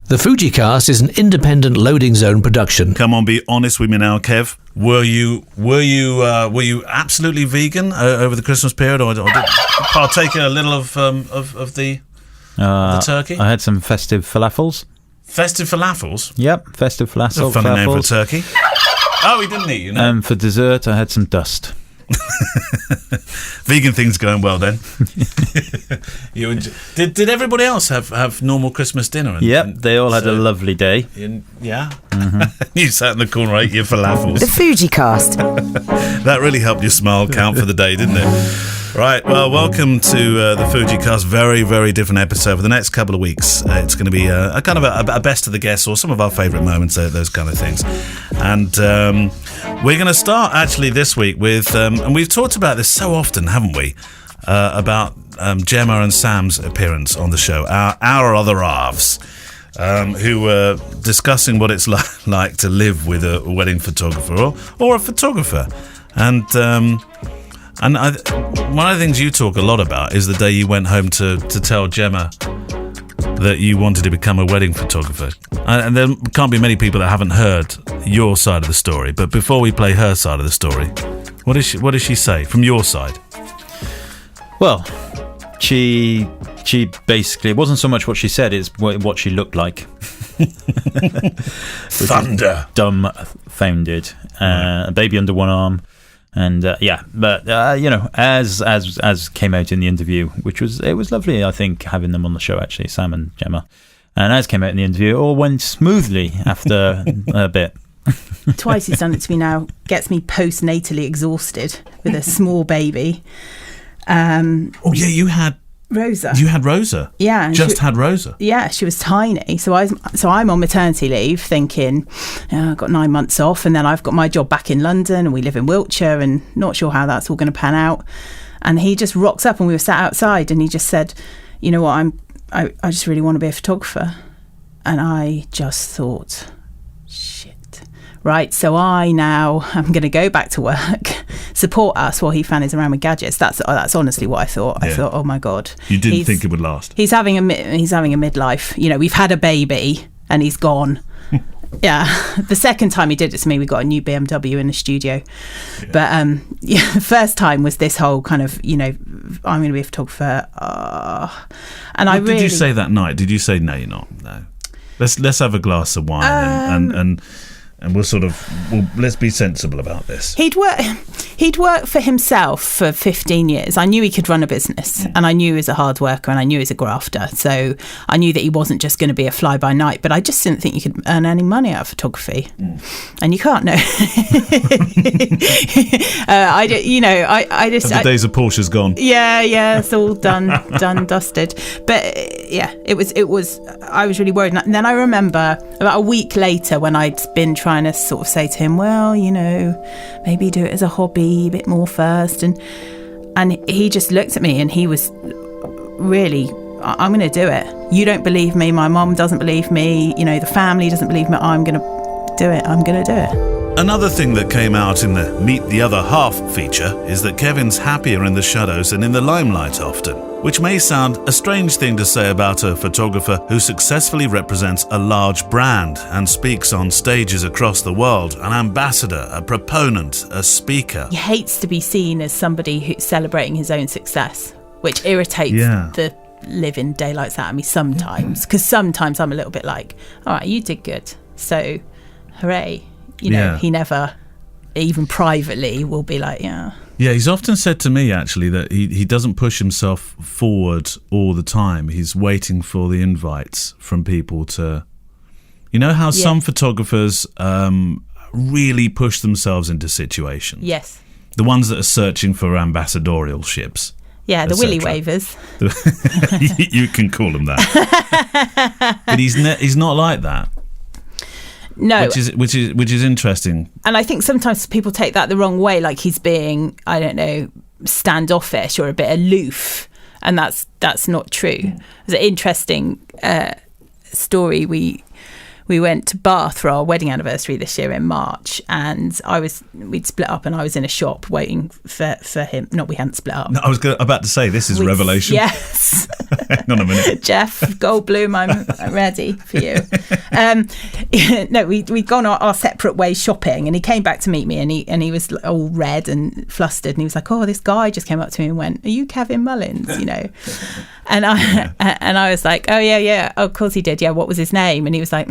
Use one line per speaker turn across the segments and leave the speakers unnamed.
The FujiCast is an independent loading zone production.
Come on, be honest with me now, Kev. Were you absolutely vegan over the Christmas period, or did you partake a little of the turkey?
I had some festive falafels.
Festive falafels?
Yep, festive falafels.
That's a funny name for a turkey. Oh, he didn't eat, you know.
And for dessert, I had some dust.
Vegan things going well then. Did everybody else have normal Christmas dinner?
Yep, they all had a lovely day.
Yeah. Mm-hmm. You sat in the corner, ate your falafels.
The FujiCast.
That really helped your smile count for the day, didn't it? Right, well, welcome to the FujiCast. Very, very different episode for the next couple of weeks. It's going to be a kind of a best of the guests, or some of our favourite moments, those kind of things. And we're going to start actually this week with, and we've talked about this so often, haven't we? About Gemma and Sam's appearance on the show, our other halves, who were discussing what it's like to live with a wedding photographer or a photographer. And one of the things you talk a lot about is the day you went home to tell Gemma that you wanted to become a wedding photographer. And there can't be many people that haven't heard your side of the story. But before we play her side of the story, what does she say from your side?
Well, she basically, it wasn't so much what she said, it's what she looked like.
Thunder.
Dumbfounded. A baby under one arm. And as came out in the interview, it was lovely, I think, having them on the show, actually, Sam and Gemma. And as came out in the interview, it all went smoothly after a bit.
Twice he's done it to me now. Gets me postnatally exhausted with a small baby.
You had
Rosa.
You had Rosa?
Yeah.
Had Rosa?
Yeah, she was tiny. So I'm on maternity leave thinking, I've got 9 months off, and then I've got my job back in London and we live in Wiltshire and not sure how that's all going to pan out. And he just rocks up and we were sat outside and he just said, you know what, I just really want to be a photographer. And I just thought, shit. Right, so I'm going to go back to work, support us while he fannies around with gadgets. That's honestly what I thought. Yeah. I thought, oh my God.
You didn't think it would last? He's having
a midlife. You know, we've had a baby and he's gone. Yeah. The second time he did it to me, we got a new BMW in the studio. Yeah. But the first time was this whole kind of, you know, I'm going to be a photographer. And
did you say that night? Did you say, no, you're not? No. Let's have a glass of wine and let's be sensible about this.
He'd worked for himself for 15 years. I knew he could run a business, and I knew he was a hard worker, and I knew he was a grafter. So I knew that he wasn't just going to be a fly by night. But I just didn't think you could earn any money out of photography, and you can't. No,
the days of Porsche's gone.
Yeah, it's all done, dusted. But yeah, it was. I was really worried, and then I remember about a week later when I'd been trying to sort of say to him, well, you know, maybe do it as a hobby a bit more first, and he just looked at me and he was really, I'm going to do it. You don't believe me, my mum doesn't believe me, you know, the family doesn't believe me, I'm going to do it.
Another thing that came out in the Meet the Other Half feature is that Kevin's happier in the shadows than in the limelight often, which may sound a strange thing to say about a photographer who successfully represents a large brand and speaks on stages across the world, an ambassador, a proponent, a speaker.
He hates to be seen as somebody who's celebrating his own success, which irritates the living daylights out of me sometimes, because sometimes I'm a little bit like, all right, you did good, so hooray. You know, he never, even privately, will be like, yeah.
Yeah, he's often said to me, actually, that he doesn't push himself forward all the time. He's waiting for the invites from people to... You know how some photographers really push themselves into situations?
Yes.
The ones that are searching for ambassadorial ships.
Yeah, the willy wavers.
You can call them that. But he's not like that.
No,
which is interesting.
And I think sometimes people take that the wrong way, like he's being, I don't know, standoffish or a bit aloof, and that's not true. There's an interesting story. We we went to Bath for our wedding anniversary this year in March, and we'd split up, and I was in a shop waiting for him. Not we hadn't split up.
No, I was about to say, this is revelation.
Yes.
Hang on a minute.
Jeff Goldblum, I'm ready for you. No, we'd gone our separate ways shopping, and he came back to meet me, and he was all red and flustered, and he was like, "Oh, this guy just came up to me and went, 'Are you Kevin Mullins?' You know." And I was like, "Oh yeah, oh, of course he did. Yeah, what was his name?" And he was like,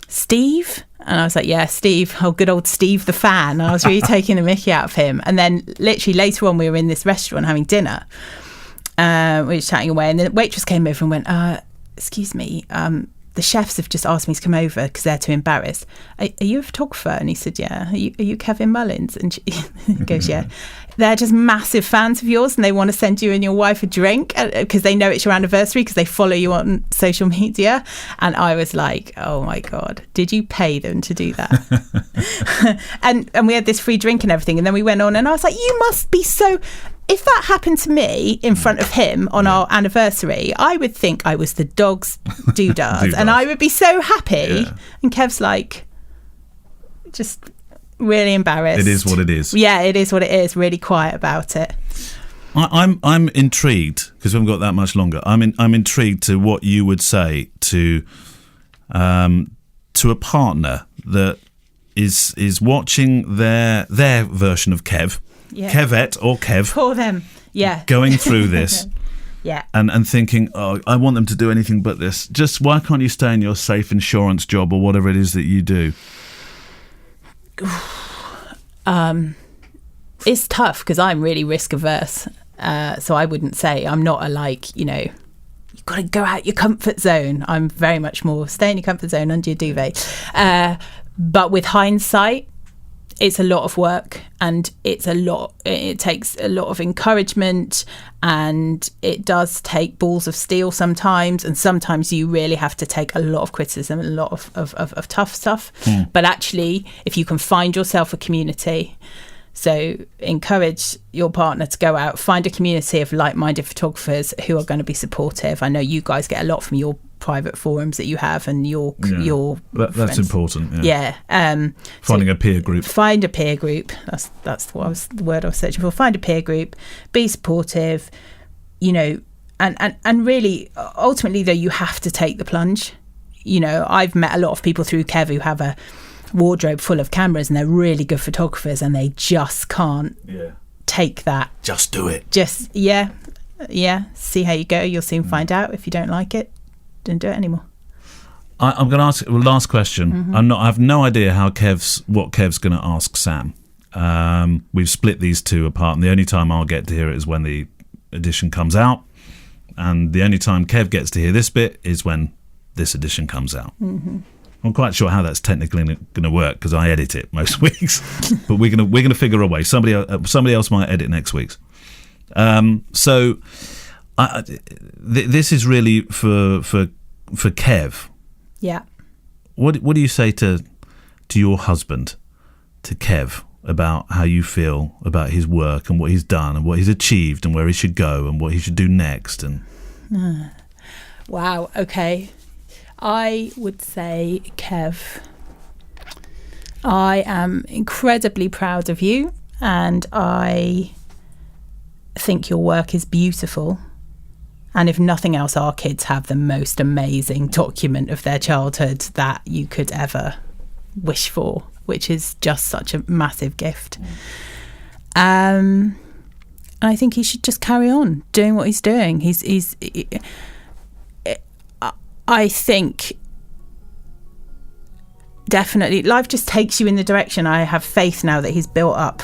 "Steve." And I was like, "Yeah, Steve. Oh, good old Steve the fan." I was really taking the mickey out of him. And then literally later on, we were in this restaurant having dinner. We were chatting away, and the waitress came over and went, "Excuse me, the chefs have just asked me to come over because they're too embarrassed. Are you a photographer?" And he said, "Yeah." Are you Kevin Mullins? And she goes, "Yeah." "They're just massive fans of yours, and they want to send you and your wife a drink because they know it's your anniversary because they follow you on social media." And I was like, "Oh my God, did you pay them to do that?" and we had this free drink and everything. And then we went on, and I was like, "You must be so..." If that happened to me in front of him on our anniversary, I would think I was the dog's doodah, and I would be so happy. Yeah. And Kev's like, just really embarrassed.
It is what it is.
Yeah, it is what it is. Really quiet about it.
I'm intrigued because we haven't got that much longer. I'm intrigued to what you would say to a partner that is watching their version of Kev.
Yeah.
Kevette or Kev.
For them, yeah.
Going through this.
Yeah.
And thinking, "Oh, I want them to do anything but this. Just why can't you stay in your safe insurance job or whatever it is that you do?"
It's tough because I'm really risk averse. So I wouldn't say, I'm not you've got to go out your comfort zone. I'm very much more stay in your comfort zone under your duvet. But with hindsight, it's a lot of work, and it takes a lot of encouragement, and it does take balls of steel sometimes, and sometimes you really have to take a lot of criticism and a lot of tough stuff. But actually, if you can find yourself a community, so encourage your partner to go out, find a community of like-minded photographers who are going to be supportive. I know you guys get a lot from your private forums that you have, and your
that's
friends.
Important.
Yeah.
Finding a peer group. Find
a peer group. That's the word I was searching for. Find a peer group. Be supportive. And really, ultimately, though, you have to take the plunge. I've met a lot of people through Kev who have a wardrobe full of cameras, and they're really good photographers, and they just can't take that.
Just do it.
Just see how you go. You'll soon find out. If you don't like it, don't do it anymore.
I'm going to ask a last question. I have no idea what Kev's going to ask Sam. We've split these two apart, and the only time I'll get to hear it is when the edition comes out, and the only time Kev gets to hear this bit is when this edition comes out. I'm quite sure how that's technically going to work because I edit it most weeks, but we're going to figure a way. Somebody else might edit next week's. So this is really for Kev.
Yeah.
What do you say to your husband, to Kev, about how you feel about his work and what he's done and what he's achieved and where he should go and what he should do next? And
wow. Okay. I would say, Kev, I am incredibly proud of you, and I think your work is beautiful. And if nothing else, our kids have the most amazing document of their childhood that you could ever wish for, which is just such a massive gift. And I think he should just carry on doing what he's doing. I think definitely life just takes you in the direction. I have faith now that he's built up,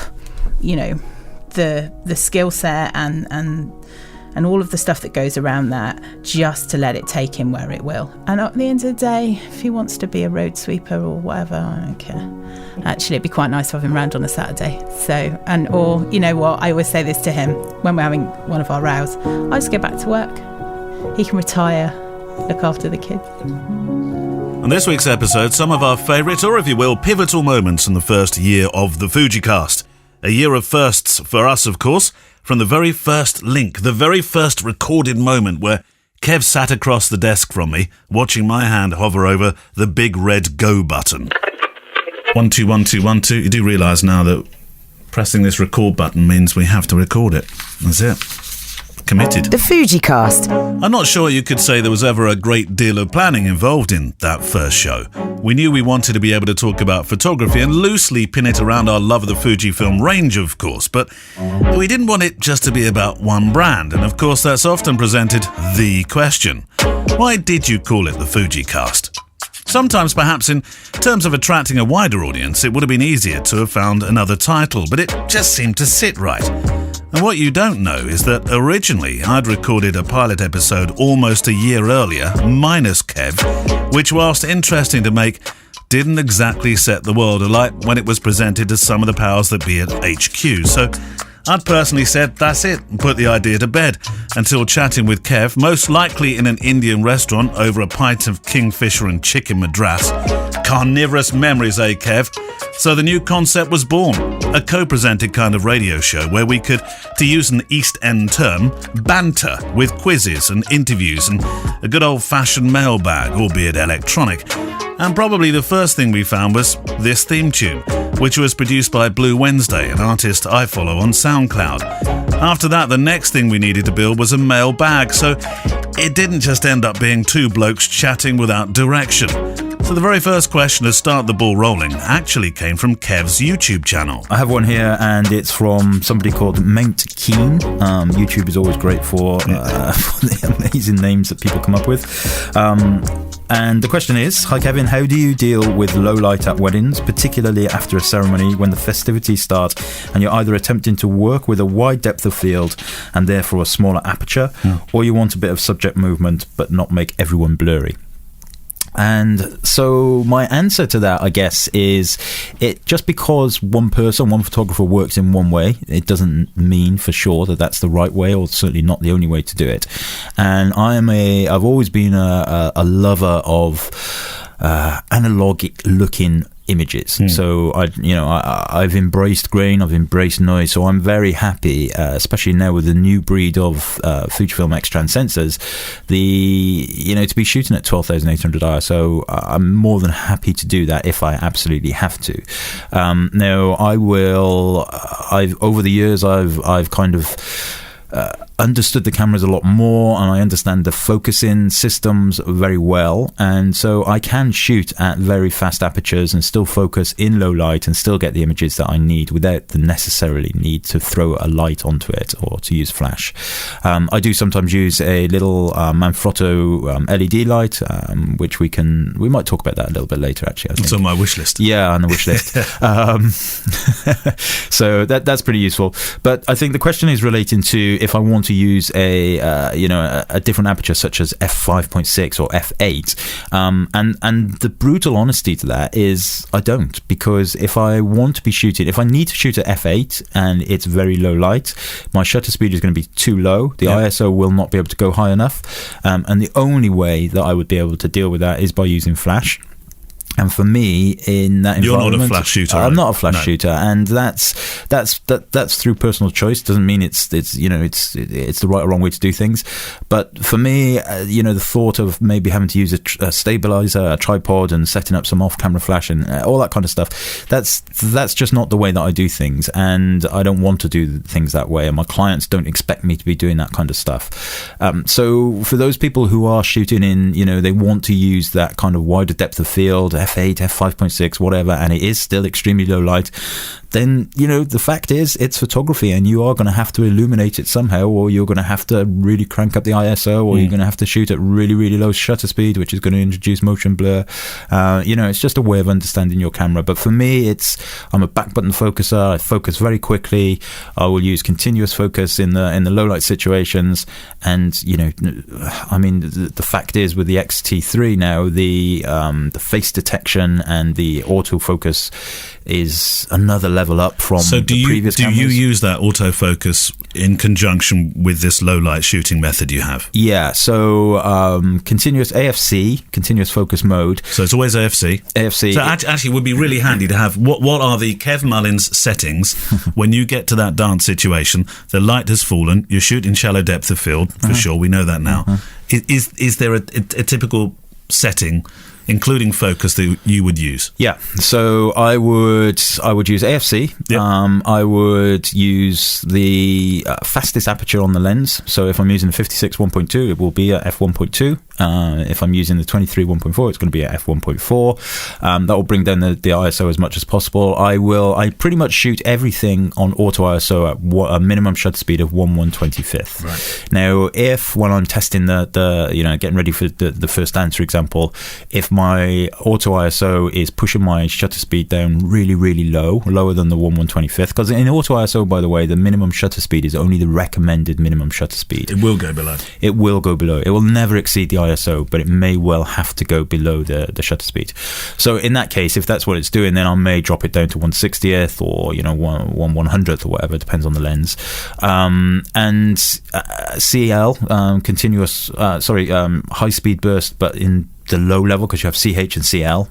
the skill set and all of the stuff that goes around that, just to let it take him where it will. And at the end of the day, if he wants to be a road sweeper or whatever, I don't care. Actually, it'd be quite nice to have him round on a Saturday. Or you know what, I always say this to him when we're having one of our rows, I just get back to work. He can retire, look after the kids.
On this week's episode, some of our favourite, or if you will, pivotal moments in the first year of the FujiCast. A year of firsts for us, of course, from the very first link, the very first recorded moment where Kev sat across the desk from me, watching my hand hover over the big red go button. 1 2 1 2 1 2. You do realise now that pressing this record button means we have to record it. That's it. Committed.
The FujiCast.
I'm not sure you could say there was ever a great deal of planning involved in that first show. We knew we wanted to be able to talk about photography and loosely pin it around our love of the Fujifilm range, of course, but we didn't want it just to be about one brand, and of course that's often presented the question. Why did you call it the FujiCast? Sometimes, perhaps in terms of attracting a wider audience, it would have been easier to have found another title, but it just seemed to sit right. And what you don't know is that originally I'd recorded a pilot episode almost a year earlier, minus Kev, which, whilst interesting to make, didn't exactly set the world alight when it was presented to some of the powers that be at HQ. So I'd personally said, that's it, and put the idea to bed, until chatting with Kev, most likely in an Indian restaurant over a pint of kingfisher and chicken madras. Carnivorous memories, eh, Kev? So the new concept was born, a co-presented kind of radio show where we could, to use an East End term, banter with quizzes and interviews and a good old-fashioned mailbag, albeit electronic. And probably the first thing we found was this theme tune, which was produced by Blue Wednesday, an artist I follow on SoundCloud. After that, the next thing we needed to build was a mailbag, so it didn't just end up being two blokes chatting without direction. So the very first question to start the ball rolling actually came from Kev's YouTube channel.
I have one here, and it's from somebody called Mount Keen. YouTube is always great for the amazing names that people come up with. And the question is, hi Kevin, how do you deal with low light at weddings, particularly after a ceremony when the festivities start and you're either attempting to work with a wide depth of field and therefore a smaller aperture, or you want a bit of subject movement but not make everyone blurry? And so my answer to that, I guess, is it just because one photographer works in one way, it doesn't mean for sure that that's the right way, or certainly not the only way to do it. And I've always been a lover of analog looking images. So I've embraced grain, I've embraced noise, so I'm very happy, especially now with the new breed of Fujifilm X-Trans sensors, to be shooting at 12,800 ISO. I'm more than happy to do that if I absolutely have to. Now I've over the years I've kind of understood the cameras a lot more, and I understand the focusing systems very well, and so I can shoot at very fast apertures and still focus in low light and still get the images that I need without the necessarily need to throw a light onto it or to use flash. I do sometimes use a little Manfrotto LED light, which we might talk about that a little bit later, actually. I think.
It's on my wish list.
Yeah, on the wish list. So that's pretty useful. But I think the question is relating to if I want to use a different aperture such as f5.6 or f8, and the brutal honesty to that is I don't, because if I need to shoot at f8 and it's very low light, my shutter speed is going to be too low. The ISO will not be able to go high enough, and the only way that I would be able to deal with that is by using flash. And for me, in that environment,
you're not a flash shooter.
I'm not a flash shooter, and that's through personal choice. Doesn't mean it's the right or wrong way to do things. But for me, the thought of maybe having to use a stabilizer, a tripod, and setting up some off-camera flash and all that kind of stuff, that's just not the way that I do things, and I don't want to do things that way. And my clients don't expect me to be doing that kind of stuff. So for those people who are shooting in, they want to use that kind of wider depth of field, f8, f5.6, whatever, and it is still extremely low light, then the fact is it's photography, and you are going to have to illuminate it somehow, or you're going to have to really crank up the ISO, or you're going to have to shoot at really, really low shutter speed, which is going to introduce motion blur. It's just a way of understanding your camera. But for me, I'm a back button focuser. I focus very quickly. I will use continuous focus in the low light situations, and the fact is with the X-T3 now, the face detection and the autofocus is another level level up from
So
the previous cameras.
Do you use that autofocus in conjunction with this low light shooting method you have?
Yeah, so continuous AFC, continuous focus mode.
So it's always AFC.
AFC.
So actually, it would be really handy to have what are the Kev Mullins settings when you get to that dance situation? The light has fallen. You're shooting shallow depth of field for sure. We know that now. Is there a typical setting, including focus, that you would use?
Yeah, so I would use AFC.
Yep.
I would use the fastest aperture on the lens. So if I'm using the 56 1.2, it will be at f1.2. If I'm using the 23 1.4, it's going to be at f1.4. That will bring down the ISO as much as possible. I pretty much shoot everything on auto ISO at a minimum shutter speed of 1/125th.
Right.
Now, if when I'm testing the getting ready for the first dance, for example, if my auto ISO is pushing my shutter speed down really, really lower than the 1/125th, because in auto ISO, by the way, the minimum shutter speed is only the recommended minimum shutter speed.
It will go below.
It will go below. It will never exceed the ISO, but it may well have to go below the shutter speed. So in that case, if that's what it's doing, then I may drop it down to 1/60th or 1/100th or whatever, depends on the lens. And CL, continuous, high speed burst, but in the low level, because you have CH and CL,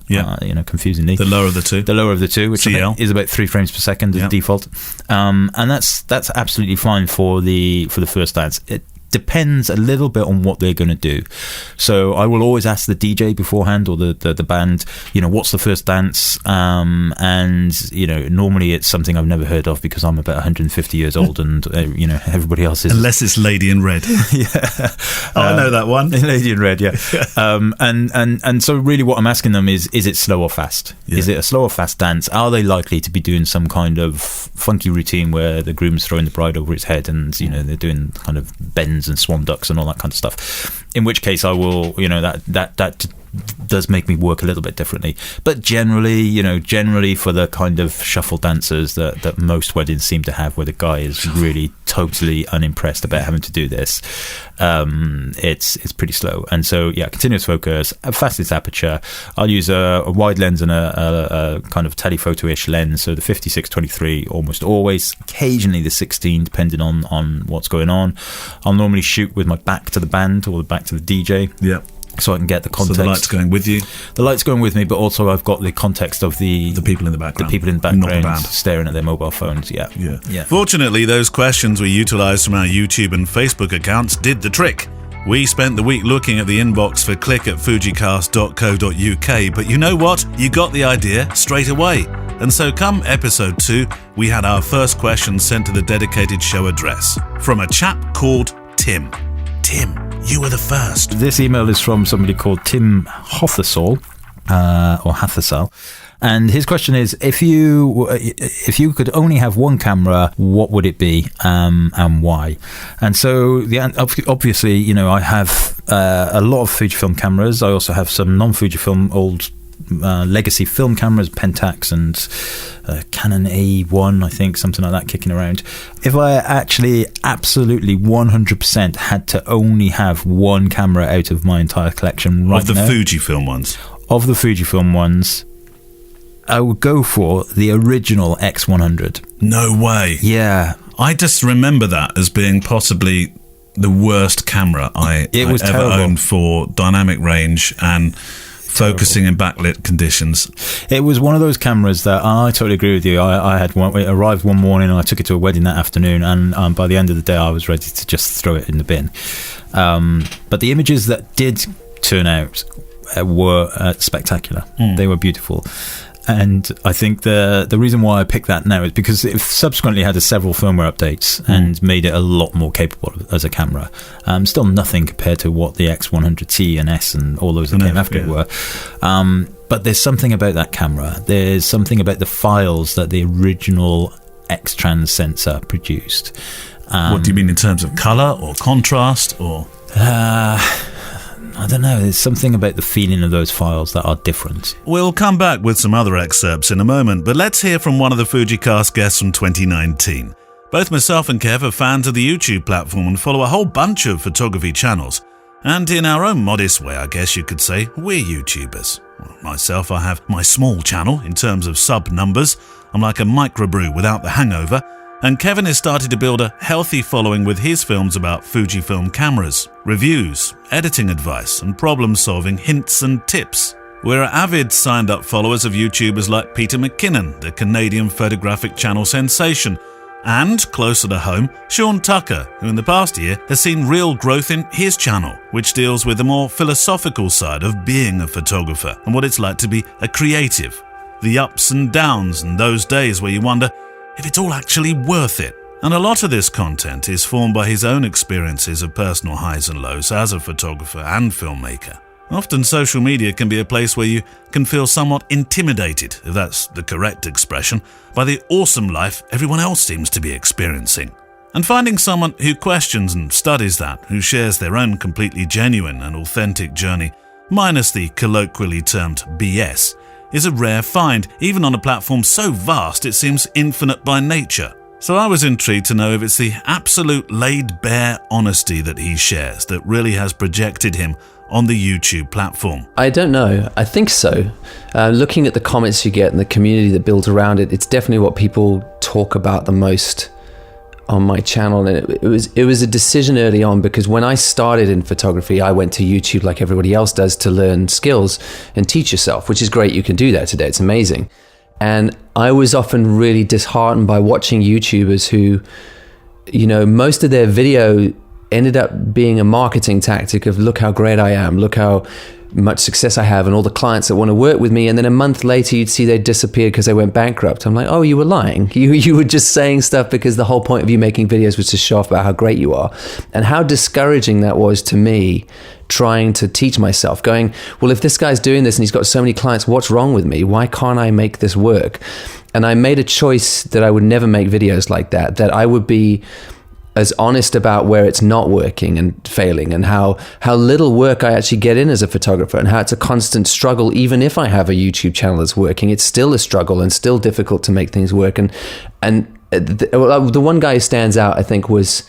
confusingly.
The lower of the two.
The lower of the two, which
CL
is about 3 frames per second as default. And that's absolutely fine for the first dance. It depends a little bit on what they're going to do. So I will always ask the DJ beforehand, or the band, what's the first dance? And normally it's something I've never heard of, because I'm about 150 years old, and everybody else is.
Unless it's Lady in Red.
Yeah,
I know that one.
Lady in Red. Yeah. And so really, what I'm asking them is it slow or fast?
Yeah.
Is it a slow or fast dance? Are they likely to be doing some kind of funky routine where the groom's throwing the bride over his head, and they're doing kind of bends and swan ducks and all that kind of stuff? In which case, I will, that does make me work a little bit differently. But generally for the kind of shuffle dancers that most weddings seem to have, where the guy is really totally unimpressed about having to do this, it's pretty slow. And so, yeah, continuous focus, fastest aperture. I'll use a wide lens and a kind of telephoto-ish lens. So the 56-23 almost always, occasionally the 16, depending on what's going on. I'll normally shoot with my back to the band or the back to the DJ.
Yeah.
So I can get the context.
So the light's going with you?
The light's going with me, but also I've got the context of the
people in the background.
The people in the
Not the
background
band.
staring at their mobile phones, yeah.
Fortunately, those questions we utilised from our YouTube and Facebook accounts did the trick. We spent the week looking at the inbox for click@fujicast.co.uk, but you know what? You got the idea straight away. And so come episode 2, we had our first question sent to the dedicated show address from a chap called Tim. Tim, you were the first.
This email is from somebody called Tim Hothersall, or Hathersall. And his question is, if you could only have one camera, what would it be, and why? And so, obviously, I have a lot of Fujifilm cameras. I also have some non-Fujifilm old legacy film cameras, Pentax and Canon A1, I think, something like that, kicking around. If I actually absolutely 100% had to only have one camera out of my entire collection right now,
of the Fujifilm ones,
I would go for the original X100.
No way.
Yeah.
I just remember that as being possibly the worst camera I ever owned for dynamic range and focusing in backlit conditions.
It was one of those cameras that I totally agree with you. I had one. It arrived one morning and I took it to a wedding that afternoon, and by the end of the day I was ready to just throw it in the bin. But the images that did turn out were spectacular. They were beautiful. And I think the reason why I picked that now is because it subsequently had several firmware updates and made it a lot more capable as a camera. Still nothing compared to what the X100T and S and all those that came after it were. But there's something about that camera. There's something about the files that the original X-Trans sensor produced.
What do you mean in terms of colour or contrast or?
I don't know, there's something about the feeling of those files that are different.
We'll come back with some other excerpts in a moment, but let's hear from one of the FujiCast guests from 2019. Both myself and Kev are fans of the YouTube platform and follow a whole bunch of photography channels. And in our own modest way, I guess you could say, we're YouTubers. Myself, I have my small channel in terms of sub numbers. I'm like a microbrew without the hangover. And Kevin has started to build a healthy following with his films about Fujifilm cameras, reviews, editing advice, and problem-solving hints and tips. We're avid signed-up followers of YouTubers like Peter McKinnon, the Canadian photographic channel sensation, and, closer to home, Sean Tucker, who in the past year has seen real growth in his channel, which deals with the more philosophical side of being a photographer and what it's like to be a creative. The ups and downs and those days where you wonder if it's all actually worth it. And a lot of this content is formed by his own experiences of personal highs and lows as a photographer and filmmaker. Often social media can be a place where you can feel somewhat intimidated, if that's the correct expression, by the awesome life everyone else seems to be experiencing. And finding someone who questions and studies that, who shares their own completely genuine and authentic journey, minus the colloquially termed BS, is a rare find, even on a platform so vast it seems infinite by nature. So I was intrigued to know if it's the absolute laid-bare honesty that he shares that really has projected him on the YouTube platform.
I don't know. I think so. Looking at the comments you get and the community that builds around it, it's definitely what people talk about the most on my channel. And it was a decision early on, because when I started in photography, I went to YouTube like everybody else does to learn skills and teach yourself, which is great. You can do that today. It's amazing. And I was often really disheartened by watching YouTubers who, most of their video ended up being a marketing tactic of look how great I am, look how much success I have and all the clients that want to work with me. And then a month later, you'd see they disappeared because they went bankrupt. I'm like, oh, you were lying. You were just saying stuff because the whole point of you making videos was to show off about how great you are. And how discouraging that was to me, trying to teach myself, going, well, if this guy's doing this and he's got so many clients, what's wrong with me? Why can't I make this work? And I made a choice that I would never make videos like that I would be as honest about where it's not working and failing, and how little work I actually get in as a photographer, and how it's a constant struggle. Even if I have a YouTube channel that's working, it's still a struggle and still difficult to make things work. And the one guy who stands out, I think, was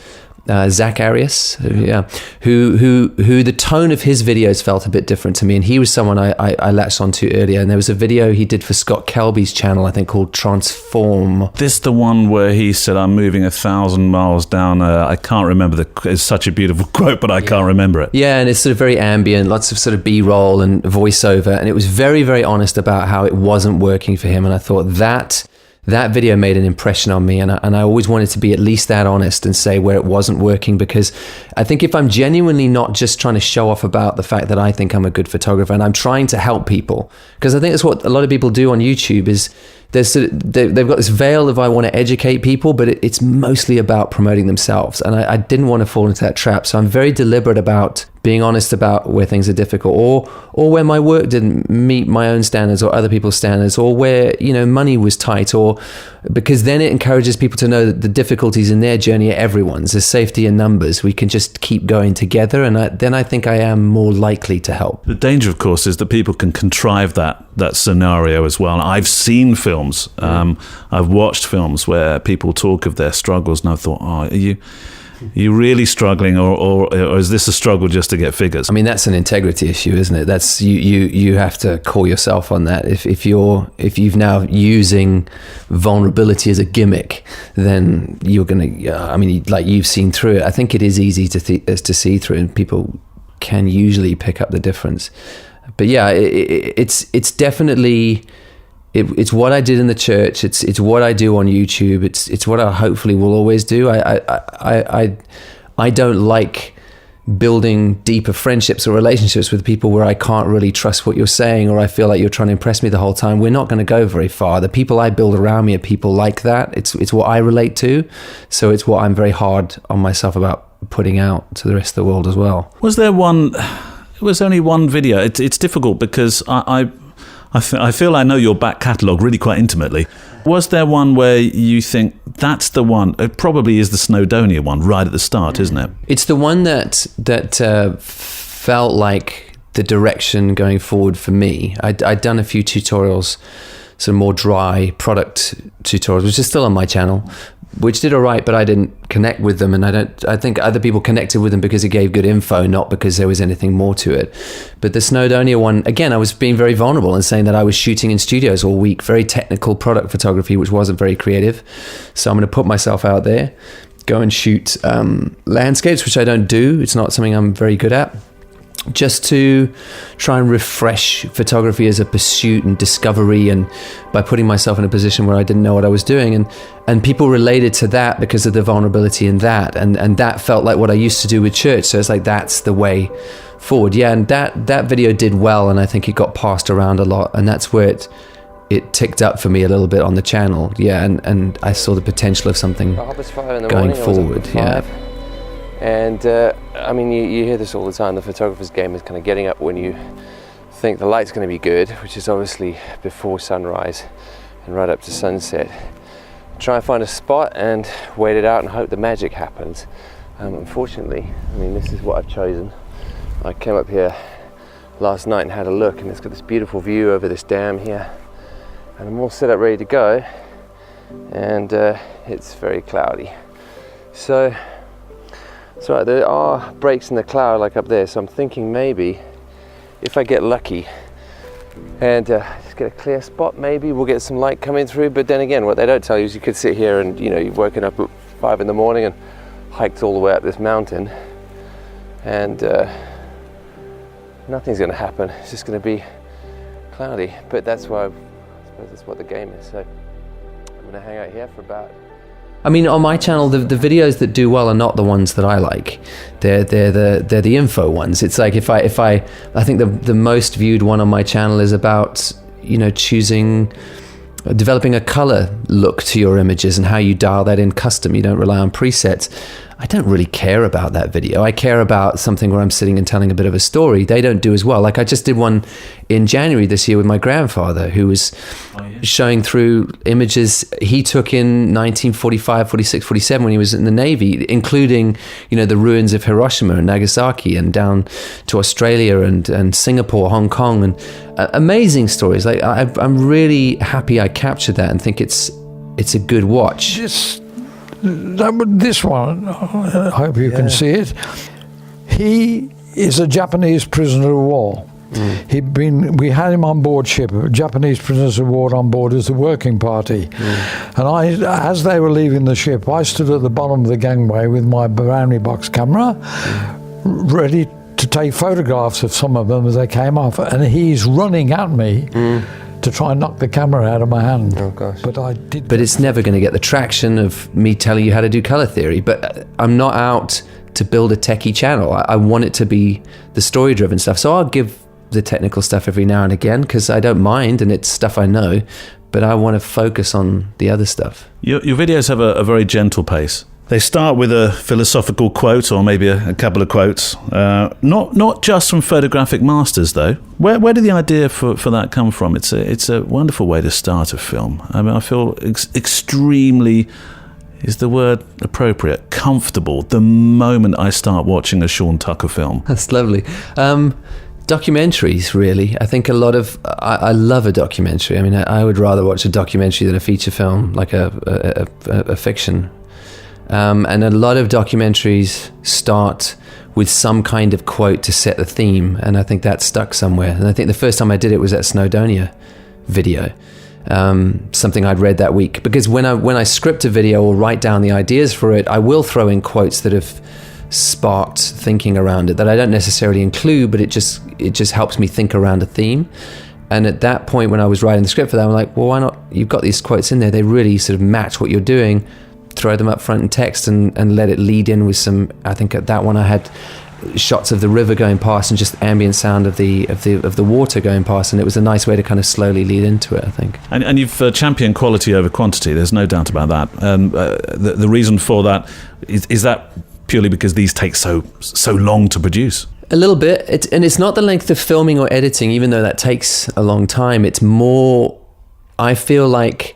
Zach Arias, who the tone of his videos felt a bit different to me, and he was someone I latched onto earlier. And there was a video he did for Scott Kelby's channel, I think, called Transform.
This the one where he said, "I'm moving 1,000 miles down." I can't remember it's such a beautiful quote, but I can't remember it.
Yeah, and it's sort of very ambient, lots of sort of B-roll and voiceover, and it was very, very honest about how it wasn't working for him. And I thought that video made an impression on me, and I always wanted to be at least that honest and say where it wasn't working, because I think if I'm genuinely not just trying to show off about the fact that I think I'm a good photographer and I'm trying to help people, because I think that's what a lot of people do on YouTube, is they've got this veil of I want to educate people, but it's mostly about promoting themselves, and I didn't want to fall into that trap. So I'm very deliberate about being honest about where things are difficult, or where my work didn't meet my own standards or other people's standards, or where money was tight, or because then it encourages people to know that the difficulties in their journey are everyone's. There's safety in numbers. We can just keep going together, and then I think I am more likely to help.
The danger, of course, is that people can contrive that scenario as well. And I've seen films, I've watched films where people talk of their struggles, and I've thought, are you really struggling, or is this a struggle just to get figures?
I mean, that's an integrity issue, isn't it? That's you have to call yourself on that. If you've now using vulnerability as a gimmick, then you're gonna. Like you've seen through it. I think it is easy to see through, and people can usually pick up the difference. But yeah, it's definitely. It's what I did in the church. It's what I do on YouTube. It's what I hopefully will always do. I don't like building deeper friendships or relationships with people where I can't really trust what you're saying, or I feel like you're trying to impress me the whole time. We're not going to go very far. The people I build around me are people like that. It's what I relate to. So it's what I'm very hard on myself about putting out to the rest of the world as well.
Was there one? It was only one video. It's difficult because I feel I know your back catalogue really quite intimately. Was there one where you think that's the one? It probably is the Snowdonia one right at the start, isn't it?
It's the one that felt like the direction going forward for me. I'd done a few tutorials some more dry product tutorials, which is still on my channel, which did all right, but I didn't connect with them. And I think other people connected with them because it gave good info, not because there was anything more to it. But the Snowdonia one, again, I was being very vulnerable and saying that I was shooting in studios all week, very technical product photography, which wasn't very creative. So I'm going to put myself out there, go and shoot landscapes, which I don't do. It's not something I'm very good at. Just to try and refresh photography as a pursuit and discovery, and by putting myself in a position where I didn't know what I was doing, and people related to that because of the vulnerability in that, and that felt like what I used to do with church. So it's like, that's the way forward. Yeah, and that video did well, and I think it got passed around a lot, and that's where it ticked up for me a little bit on the channel. Yeah, and I saw the potential of something going forward. Yeah.
And I mean, you hear this all the time. The photographer's game is kind of getting up when you think the light's going to be good, which is obviously before sunrise and right up to sunset. Try and find a spot and wait it out and hope the magic happens. Unfortunately, I mean, this is what I've chosen. I came up here last night and had a look, and it's got this beautiful view over this dam here. And I'm all set up, ready to go, and it's very cloudy. So it's all right, there are breaks in the cloud like up there, so I'm thinking maybe if I get lucky and just get a clear spot, maybe we'll get some light coming through. But then again, what they don't tell you is you could sit here and, you know, you've woken up at 5 in the morning and hiked all the way up this mountain, and nothing's going to happen. It's just going to be cloudy. But that's why I suppose that's what the game is. So I'm going to hang out here for about...
I mean, on my channel, the videos that do well are not the ones that I like. They're the info ones. It's like if I think the most viewed one on my channel is about, you know, developing a color look to your images and how you dial that in custom. You don't rely on presets. I don't really care about that video. I care about something where I'm sitting and telling a bit of a story. They don't do as well. Like I just did one in January this year with my grandfather, who was showing through images he took in 1945, 46, 47 when he was in the Navy, including, you know, the ruins of Hiroshima and Nagasaki, and down to Australia and Singapore, Hong Kong, and amazing stories. Like I'm really happy I captured that and think it's a good watch.
This one, I hope you can see it. He is a Japanese prisoner of war. We had him on board ship, Japanese prisoners of war on board as a working party. And as they were leaving the ship, I stood at the bottom of the gangway with my brownie box camera, ready to take photographs of some of them as they came off. And he's running at me to try and knock the camera out of my hand.
Oh gosh.
But it's never going to get the traction of me telling you how to do color theory. But I'm not out to build a techie channel. I want it to be the story driven stuff. So I'll give the technical stuff every now and again because I don't mind and it's stuff I know, but I want to focus on the other stuff.
Your videos have a very gentle pace. They start with a philosophical quote or maybe a couple of quotes. Not just from photographic masters, though. Where did the idea for that come from? It's a wonderful way to start a film. I mean, I feel extremely, is the word appropriate, comfortable the moment I start watching a Sean Tucker film.
That's lovely. Documentaries, really. I think I love a documentary. I mean, I would rather watch a documentary than a feature film, like a fiction. And a lot of documentaries start with some kind of quote to set the theme, and I think that stuck somewhere. And I think the first time I did it was that Snowdonia video, something I'd read that week. Because when I script a video or write down the ideas for it, I will throw in quotes that have sparked thinking around it that I don't necessarily include, but it just helps me think around a theme. And at that point, when I was writing the script for that, I'm like, well, why not? You've got these quotes in there. They really sort of match what you're doing. Throw them up front in text and let it lead in with some. I think at that one I had shots of the river going past and just ambient sound of the water going past, and it was a nice way to kind of slowly lead into it, I think.
And you've championed quality over quantity. There's no doubt about that. The reason for that is that purely because these take so long to produce.
A little bit, and it's not the length of filming or editing, even though that takes a long time. It's more, I feel like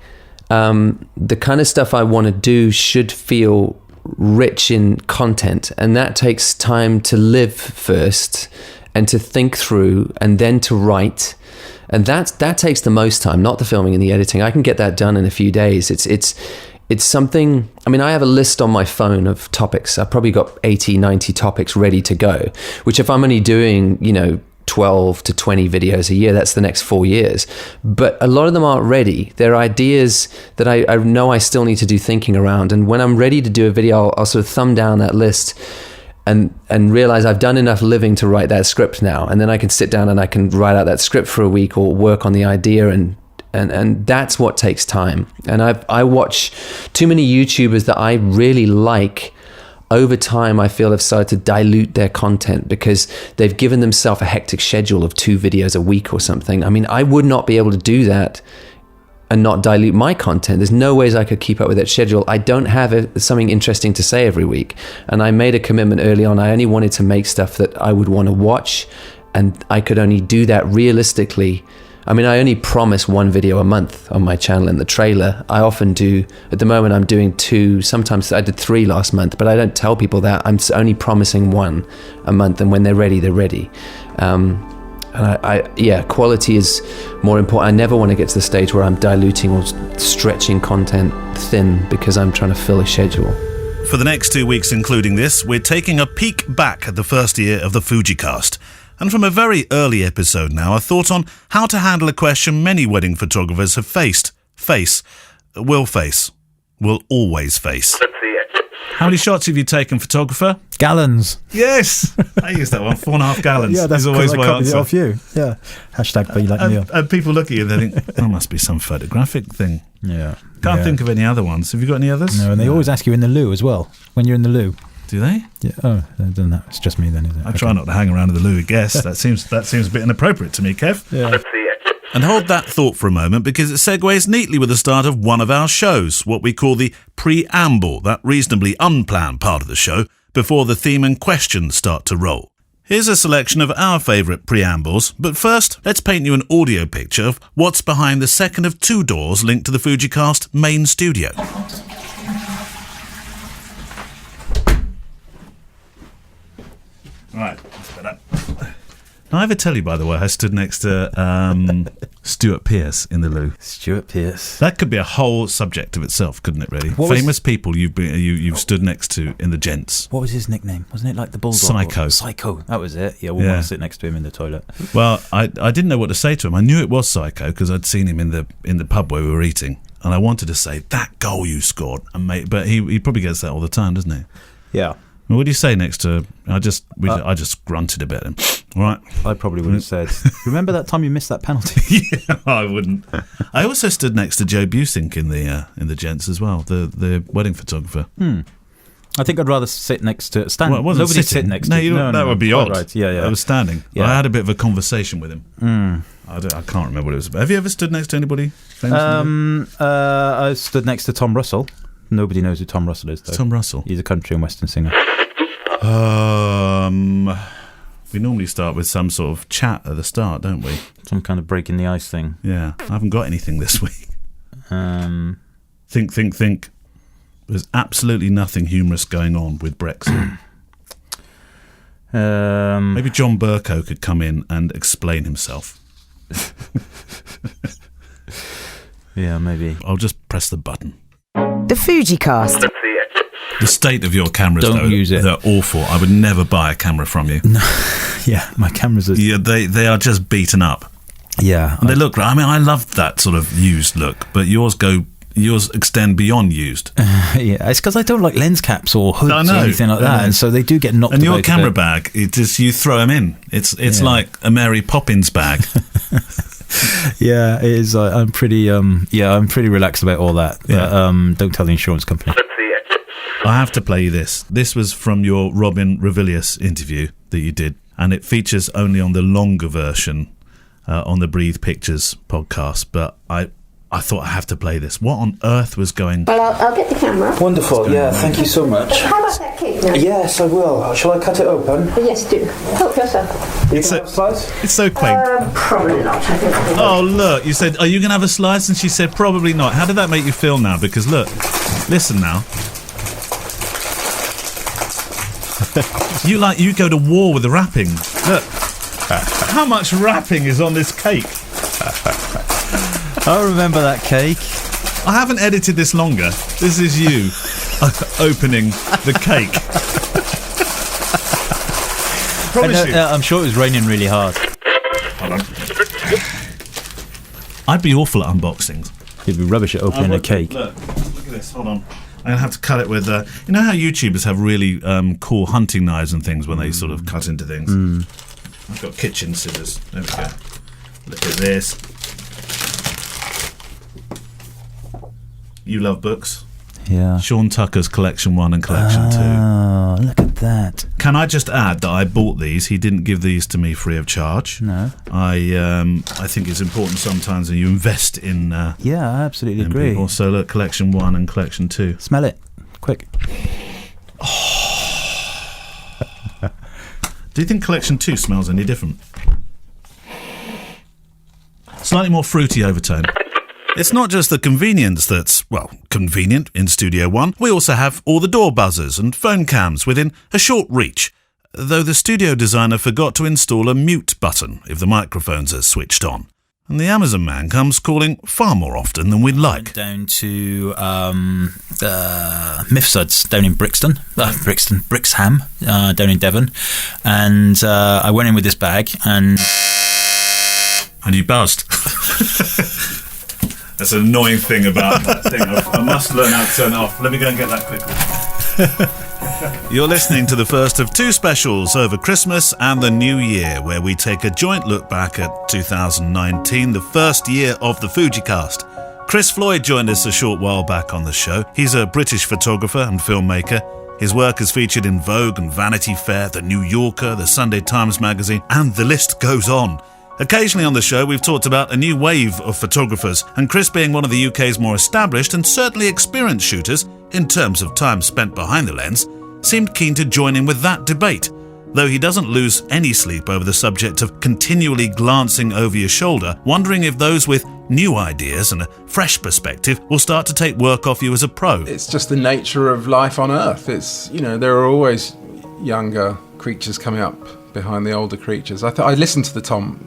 the kind of stuff I want to do should feel rich in content, and that takes time to live first and to think through and then to write. And that takes the most time, not the filming and the editing. I can get that done in a few days. It's something, I mean, I have a list on my phone of topics. I've probably got 80, 90 topics ready to go, which if I'm only doing, 12 to 20 videos a year, that's the next 4 years. But a lot of them aren't ready. They're ideas that I know I still need to do thinking around. And when I'm ready to do a video, I'll sort of thumb down that list and realize I've done enough living to write that script now. And then I can sit down and I can write out that script for a week or work on the idea, and that's what takes time. And I watch too many YouTubers that I really like. Over time, I feel have started to dilute their content because they've given themselves a hectic schedule of 2 videos a week or something. I mean, I would not be able to do that and not dilute my content. There's no ways I could keep up with that schedule. I don't have something interesting to say every week. And I made a commitment early on. I only wanted to make stuff that I would want to watch, and I could only do that realistically. I mean, I only promise 1 video a month on my channel in the trailer. I often do, at the moment I'm doing 2, sometimes I did 3 last month, but I don't tell people that. I'm only promising 1 a month, and when they're ready, they're ready. Quality is more important. I never want to get to the stage where I'm diluting or stretching content thin because I'm trying to fill a schedule.
For the next 2 weeks, including this, we're taking a peek back at the first year of the FujiCast. And from a very early episode now, a thought on how to handle a question many wedding photographers have faced. Will always face. How many shots have you taken, photographer?
Gallons.
Yes! I use that one, 4.5 gallons.
Yeah, that's
always
I
my
copied it
answer.
off you. Yeah. Hashtag be like Neil.
And people look at you and they think, that must be some photographic thing.
Yeah.
Can't think of any other ones. Have you got any others?
No, and they always ask you in the loo as well, when you're in the loo.
Do they?
Yeah. Oh, then it's just me then, is it?
I try not to hang around in the loo with guests. That seems a bit inappropriate to me, Kev.
Yeah.
And hold that thought for a moment, because it segues neatly with the start of one of our shows, what we call the preamble, that reasonably unplanned part of the show, before the theme and questions start to roll. Here's a selection of our favourite preambles, but first, let's paint you an audio picture of what's behind the second of 2 doors linked to the FujiCast main studio. Right, that's better. Did I ever tell you, by the way, I stood next to Stuart Pearce in the loo.
Stuart Pearce.
That could be a whole subject of itself, couldn't it, really? Famous people you've stood next to in the gents.
What was his nickname? Wasn't it like the Bulldog?
Psycho.
That was it. Yeah, we want to sit next to him in the toilet.
Well, I didn't know what to say to him. I knew it was Psycho because I'd seen him in the pub where we were eating. And I wanted to say, that goal you scored. But he probably gets that all the time, doesn't he?
Yeah.
What do you say next to? I just grunted a bit. All right.
I probably would have said, remember that time you missed that penalty?
Yeah, I wouldn't. I also stood next to Joe Busink in the gents as well, the wedding photographer.
I think I'd rather sit next to stand.
Well, I wasn't
Nobody
sitting.
sit next
No,
to.
that would be odd.
Right. Yeah.
I was standing.
Yeah.
I had a bit of a conversation with him. I can't remember what it was about. Have you ever stood next to anybody famous?
I stood next to Tom Russell. Nobody knows who Tom Russell is, though.
Tom Russell.
He's a country and western singer.
We normally start with some sort of chat at the start, don't we?
Some kind of breaking the ice thing.
Yeah, I haven't got anything this week. Think. There's absolutely nothing humorous going on with Brexit. Maybe John Burko could come in and explain himself.
Yeah, maybe.
I'll just press the button.
The FujiCast.
The state of your cameras,
Don't
though,
use it.
They're awful. I would never buy a camera from you.
No. Yeah, my cameras are...
Yeah, they are just beaten up.
Yeah.
And they look... I mean, I love that sort of used look, but yours extend beyond used.
Yeah, it's because I don't like lens caps or hoods or anything like that, and so they do get knocked
And
about
your
a
camera
bit.
bag, you throw them in. It's like a Mary Poppins bag.
Yeah, it is. I'm pretty relaxed about all that.
Yeah.
Don't tell the insurance company.
I have to play you this. This was from your Robin Revilius interview that you did, and it features only on the longer version on the Breathe Pictures podcast, but I thought I have to play this. What on earth was going...
Well, I'll get the camera.
Wonderful, yeah, thank you so much.
How about that cake now?
Yes, I will. Shall I cut it open?
Yes, do. Help yourself.
It's so quaint.
Probably not, I think.
Oh, look, you said, are you going to have a slice? And she said, probably not. How did that make you feel now? Because look, listen now. You go to war with the wrapping. Look, how much wrapping is on this cake?
I remember that cake.
I haven't edited this longer. This is you opening the cake.
I'm sure it was raining really hard.
Hold on. I'd be awful at unboxings.
You'd be rubbish at opening a cake.
Look at this. Hold on. I'm going to have to cut it with... you know how YouTubers have really cool hunting knives and things when they sort of cut into things? I've got kitchen scissors. There we go. Look at this. You love books?
Yeah.
Sean Tucker's Collection 1 and Collection 2.
Oh, look at that.
Can I just add that I bought these? He didn't give these to me free of charge.
No.
I think it's important sometimes when you invest in...
yeah, I absolutely
in
agree.
people. So look, Collection 1 and Collection 2.
Smell it. Quick.
Do you think Collection 2 smells any different? Slightly more fruity overtone. It's not just the convenience that's, well, convenient in Studio One. We also have all the door buzzers and phone cams within a short reach, though the studio designer forgot to install a mute button if the microphones are switched on. And the Amazon man comes calling far more often than we'd like.
Down to Mifsuds down in Brixham, down in Devon, and I went in with this bag and
you buzzed. That's an annoying thing about that thing. I must learn how to turn it off. Let me go and get that quickly. You're listening to the first of two specials over Christmas and the New Year, where we take a joint look back at 2019, the first year of the FujiCast. Chris Floyd joined us a short while back on the show. He's a British photographer and filmmaker. His work is featured in Vogue and Vanity Fair, The New Yorker, The Sunday Times Magazine, and the list goes on. Occasionally on the show, we've talked about a new wave of photographers, and Chris, being one of the UK's more established and certainly experienced shooters in terms of time spent behind the lens, seemed keen to join in with that debate, though he doesn't lose any sleep over the subject of continually glancing over your shoulder, wondering if those with new ideas and a fresh perspective will start to take work off you as a pro.
It's just the nature of life on Earth. It's, there are always younger creatures coming up behind the older creatures. I listened to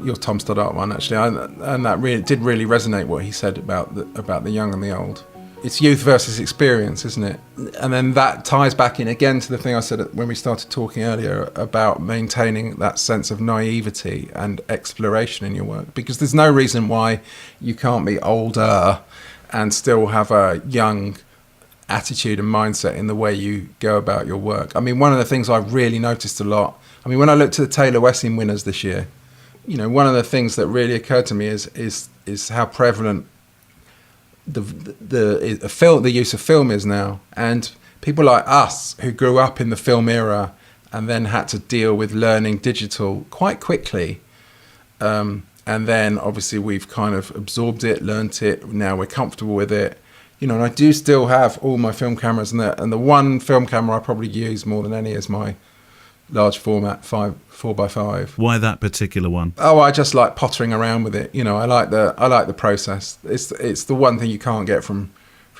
your Tom Stoddart one actually, and that did really resonate what he said about the young and the old. It's youth versus experience, isn't it? And then that ties back in again to the thing I said when we started talking earlier about maintaining that sense of naivety and exploration in your work, because there's no reason why you can't be older and still have a young attitude and mindset in the way you go about your work. I mean, one of the things I've really noticed a lot, when I looked at the Taylor Wessing winners this year, one of the things that really occurred to me is how prevalent the use of film is now. And people like us who grew up in the film era and then had to deal with learning digital quite quickly, and then obviously we've kind of absorbed it, learnt it, now we're comfortable with it. And I do still have all my film cameras, and the one film camera I probably use more than any is my large format 4x5.
Why that particular one?
Oh, I just like pottering around with it. I like the process. It's the one thing you can't get from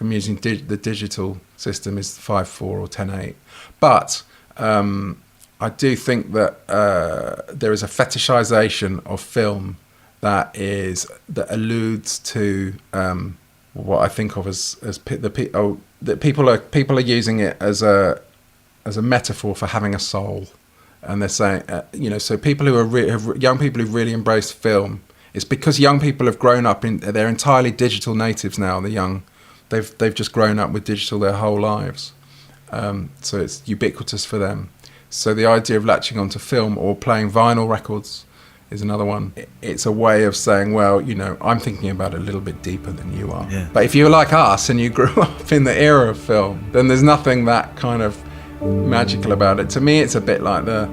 using the digital system is 5.4 or 10.8. But I do think that there is a fetishization of film that alludes to what I think of as that people are using it as a metaphor for having a soul. And they're saying, so people who are young people who've really embraced film, it's because young people have grown up they're entirely digital natives now. The young, they've just grown up with digital their whole lives, so it's ubiquitous for them. So the idea of latching onto film or playing vinyl records is another one. It's a way of saying, well, I'm thinking about it a little bit deeper than you are. Yeah. But if you're like us and you grew up in the era of film, then there's nothing that kind of magical about it. To me, it's a bit like the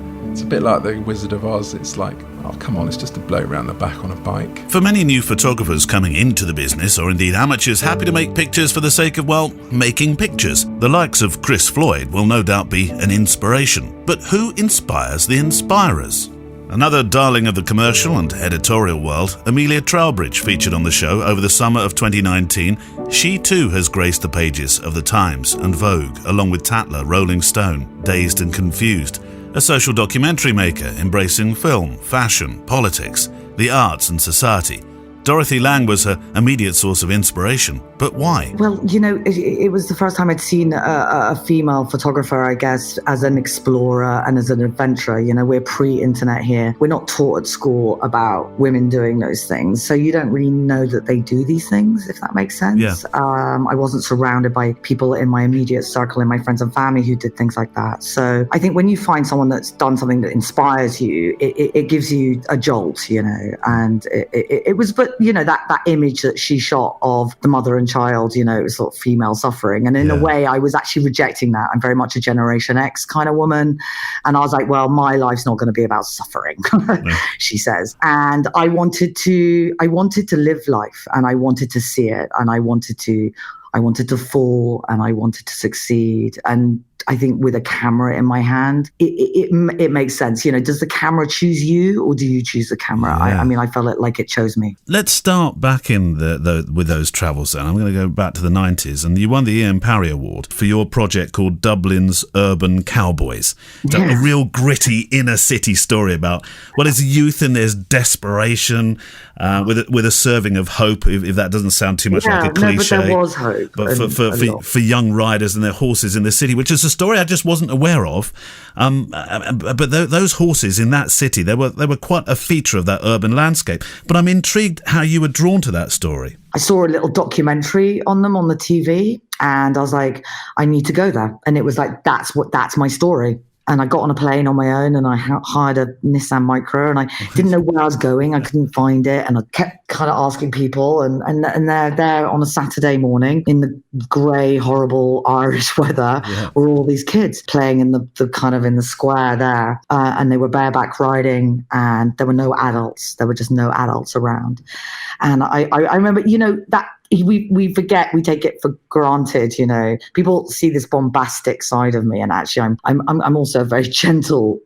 Wizard of Oz. It's like, oh come on, it's just a bloke round the back on a bike.
For many new photographers coming into the business, or indeed amateurs happy to make pictures for the sake of, well, making pictures, the likes of Chris Floyd will no doubt be an inspiration. But who inspires the inspirers? Another darling of the commercial and editorial world, Amelia Trowbridge, featured on the show over the summer of 2019. She too has graced the pages of The Times and Vogue, along with Tatler, Rolling Stone, Dazed and Confused, a social documentary maker embracing film, fashion, politics, the arts and society. Dorothy Lang was her immediate source of inspiration. But why?
Well, it was the first time I'd seen a female photographer, I guess, as an explorer and as an adventurer. We're pre-internet here. We're not taught at school about women doing those things. So you don't really know that they do these things, if that makes sense.
Yeah.
I wasn't surrounded by people in my immediate circle, in my friends and family who did things like that. So I think when you find someone that's done something that inspires you, it gives you a jolt, and it was, but that image that she shot of the mother and child, it was sort of female suffering. And in a way, I was actually rejecting that. I'm very much a Generation X kind of woman. And I was like, well, my life's not going to be about suffering, she says. And I wanted to live life, and I wanted to see it, and I wanted to fall, and I wanted to succeed. And I think with a camera in my hand, it makes sense. Does the camera choose you, or do you choose the camera?
Yeah.
I felt like it chose me.
Let's start back in with those travels then. I'm going to go back to the 90s, and you won the Ian Parry Award for your project called Dublin's Urban Cowboys. A real gritty inner city story about it's youth and there's desperation, with a serving of hope, if that doesn't sound too much like a cliche.
But there was hope.
But for young riders and their horses in the city, which is a story I just wasn't aware of. But those horses in that city, they were quite a feature of that urban landscape. But I'm intrigued how you were drawn to that story.
I saw a little documentary on them on the TV, and I was like, I need to go there. And it was like, that's my story. And I got on a plane on my own, and I hired a Nissan Micra, and I didn't know where I was going. I couldn't find it. And I kept kind of asking people, and they're there on a Saturday morning in the grey, horrible Irish weather, were all these kids playing in the kind of in the square there. And they were bareback riding, and there were no adults. There were just no adults around. And I remember, that we forget, we take it for granted, people see this bombastic side of me, and actually I'm also a very gentle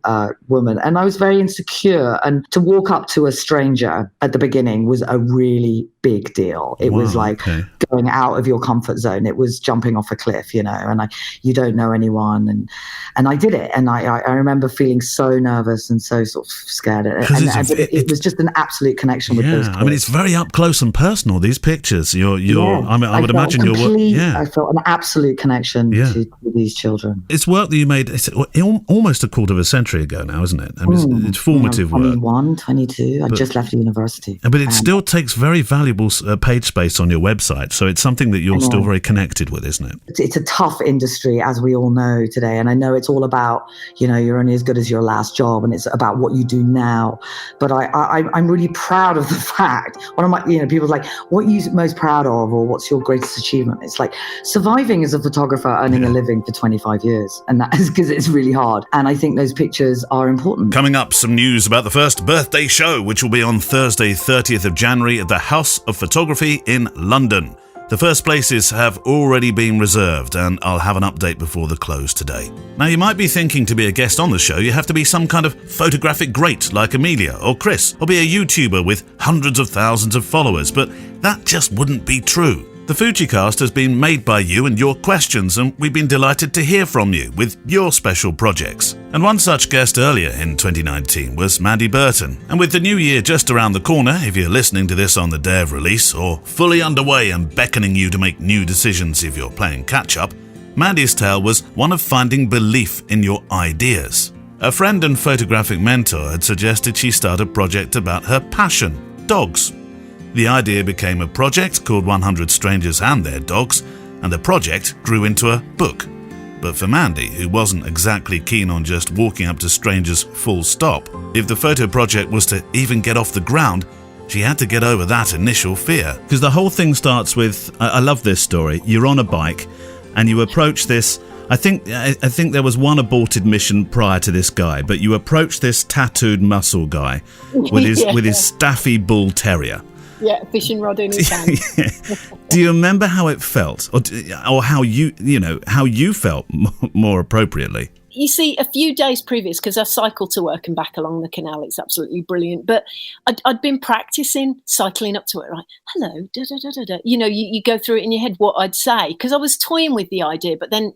woman, and I was very insecure, and to walk up to a stranger at the beginning was a really big deal. It was like going out of your comfort zone. It was jumping off a cliff, and you don't know anyone, and I did it, and I remember feeling so nervous and so sort of scared, and it was just an absolute connection with those kids.
I mean, it's very up close and personal, these pictures. I would imagine your work.
I felt an absolute connection to these children.
It's work that you made almost a quarter of a century ago now, isn't it? I mean, it's formative work.
21, 22. I just left university.
But it still takes very valuable page space on your website, so it's something that you're still very connected with, isn't it?
It's a tough industry, as we all know today, and I know it's all about, you're only as good as your last job, and it's about what you do now. But I'm really proud of the fact, one of my, people are like, what are you most proud of, or what's your greatest achievement? It's like surviving as a photographer, earning a living for 25 years, and that is because it's really hard, and I think those pictures are important.
Coming up, some news about the first birthday show, which will be on Thursday 30th of January at the House of Photography in London. The first places have already been reserved, and I'll have an update before the close today. Now, you might be thinking to be a guest on the show, you have to be some kind of photographic great like Amelia or Chris, or be a YouTuber with hundreds of thousands of followers, but that just wouldn't be true. The FujiCast has been made by you and your questions, and we've been delighted to hear from you with your special projects. And one such guest earlier in 2019 was Mandy Burton. And with the new year just around the corner, if you're listening to this on the day of release, or fully underway and beckoning you to make new decisions if you're playing catch-up, Mandy's tale was one of finding belief in your ideas. A friend and photographic mentor had suggested she start a project about her passion, dogs. The idea became a project called 100 Strangers and Their Dogs, and the project grew into a book. But for Mandy, who wasn't exactly keen on just walking up to strangers full stop, if the photo project was to even get off the ground, she had to get over that initial fear. Because the whole thing starts with, I love this story, you're on a bike and you approach this, I think there was one aborted mission prior to this guy, but you approach this tattooed muscle guy with his staffy bull terrier.
Yeah, fishing rod in his hand.
Do you remember how it felt, or how you felt more appropriately?
You see, a few days previous, because I cycle to work and back along the canal, it's absolutely brilliant. But I'd been practicing cycling up to it, right? Hello, da da da da da. You go through it in your head what I'd say, because I was toying with the idea, but then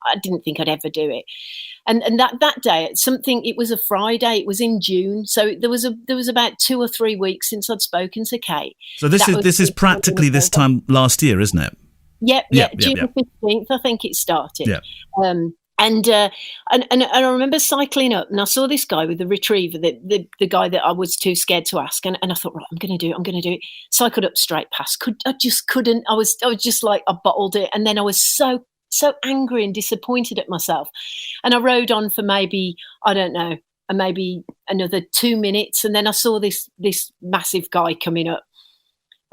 I didn't think I'd ever do it. And that day, it was a Friday. It was in June, so there was about 2 or 3 weeks since I'd spoken to Kate.
So this is practically this time last year, isn't it?
Yep. June 15th, I think it started.
Yeah.
And I remember cycling up, and I saw this guy with the retriever, the guy that I was too scared to ask, and I thought, right, I'm going to do it. Cycled up straight past. I just couldn't. I was just like, I bottled it, and then I was so angry and disappointed at myself, and I rode on for maybe, I don't know, maybe another 2 minutes, and then I saw this massive guy coming up.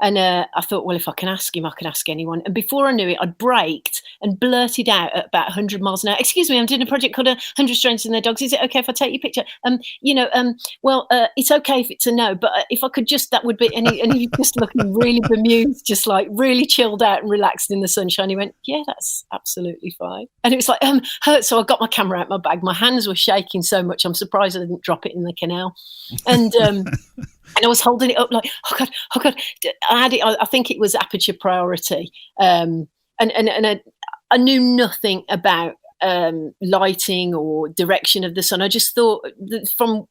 And I thought, well, if I can ask him, I can ask anyone. And before I knew it, I'd braked and blurted out at about 100 miles an hour, "Excuse me, I'm doing a project called 100 Strangers and Their Dogs. Is it okay if I take your picture? It's okay if it's a no, but if I could just, that would be," and he just looking really bemused, just like really chilled out and relaxed in the sunshine. He went, "Yeah, that's absolutely fine." And it was like, so I got my camera out of my bag. My hands were shaking so much, I'm surprised I didn't drop it in the canal. And and I was holding it up like, oh God. I had it. I think it was aperture priority, and I knew nothing about lighting or direction of the sun. I just thought